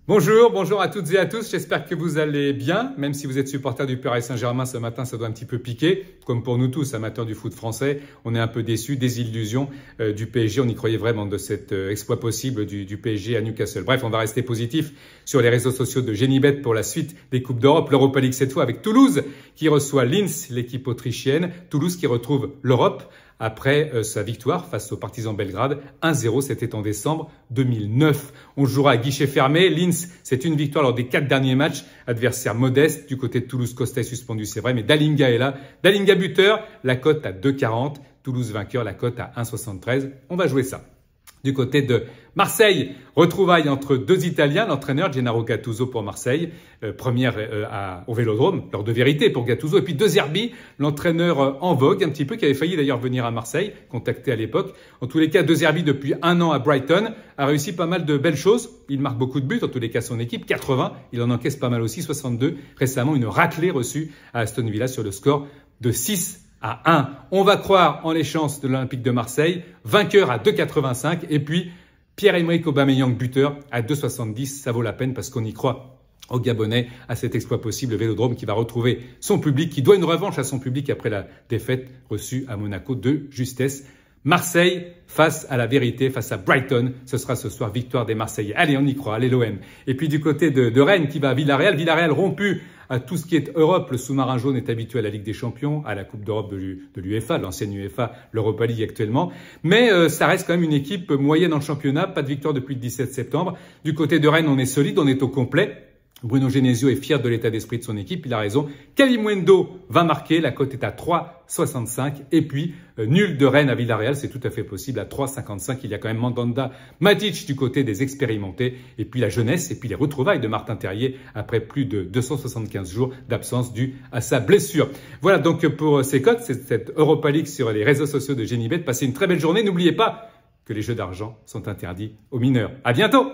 Bonjour à toutes et à tous, j'espère que vous allez bien, même si vous êtes supporter du Paris Saint-Germain ce matin, ça doit un petit peu piquer, comme pour nous tous, amateurs du foot français, on est un peu déçus, des illusions du PSG, on y croyait vraiment de cet exploit possible du PSG à Newcastle. Bref, on va rester positif sur les réseaux sociaux de Genibet pour la suite des Coupes d'Europe, l'Europa League cette fois avec Toulouse qui reçoit Linz, l'équipe autrichienne, Toulouse qui retrouve l'Europe après sa victoire face aux Partizan Belgrade, 1-0, c'était en décembre 2009. On jouera à guichet fermé. Linz, c'est une victoire lors des 4 derniers matchs. Adversaire modeste. Du côté de Toulouse, Costa est suspendu, c'est vrai, mais Dalinga est là. Dalinga buteur, la cote à 2,40. Toulouse vainqueur, la cote à 1,73. On va jouer ça. Du côté de Marseille, retrouvailles entre deux Italiens, l'entraîneur Gennaro Gattuso pour Marseille, première au Vélodrome, l'heure de vérité pour Gattuso, et puis De Zerbi, l'entraîneur en vogue un petit peu, qui avait failli d'ailleurs venir à Marseille, contacté à l'époque. En tous les cas, De Zerbi depuis 1 an à Brighton, a réussi pas mal de belles choses. Il marque beaucoup de buts, en tous les cas son équipe, 80, il en encaisse pas mal aussi, 62. Récemment, une raclée reçue à Aston Villa sur le score de 6-1. On va croire en les chances de l'Olympique de Marseille, vainqueur à 2,85 et puis Pierre-Emerick Aubameyang buteur à 2,70. Ça vaut la peine parce qu'on y croit au Gabonais, à cet exploit possible, le Vélodrome qui va retrouver son public, qui doit une revanche à son public après la défaite reçue à Monaco de justesse. Marseille face à la vérité, face à Brighton. Ce sera ce soir victoire des Marseillais. Allez, on y croit, allez l'OM. Et puis du côté de Rennes qui va à Villarreal. Villarreal rompu à tout ce qui est Europe. Le sous-marin jaune est habitué à la Ligue des Champions, à la Coupe d'Europe de l'UEFA, l'ancienne UEFA, l'Europa League actuellement. Mais ça reste quand même une équipe moyenne en championnat. Pas de victoire depuis le 17 septembre. Du côté de Rennes, on est solide, on est au complet. Bruno Genesio est fier de l'état d'esprit de son équipe, il a raison. Kalimundo va marquer, la cote est à 3,65. Et puis, nul de Rennes à Villarreal, c'est tout à fait possible à 3,55. Il y a quand même Mandanda, Matic du côté des expérimentés. Et puis la jeunesse, et puis les retrouvailles de Martin Terrier après plus de 275 jours d'absence due à sa blessure. Voilà donc pour ces cotes, c'est cette Europa League sur les réseaux sociaux de Genibet. Passez une très belle journée. N'oubliez pas que les jeux d'argent sont interdits aux mineurs. À bientôt!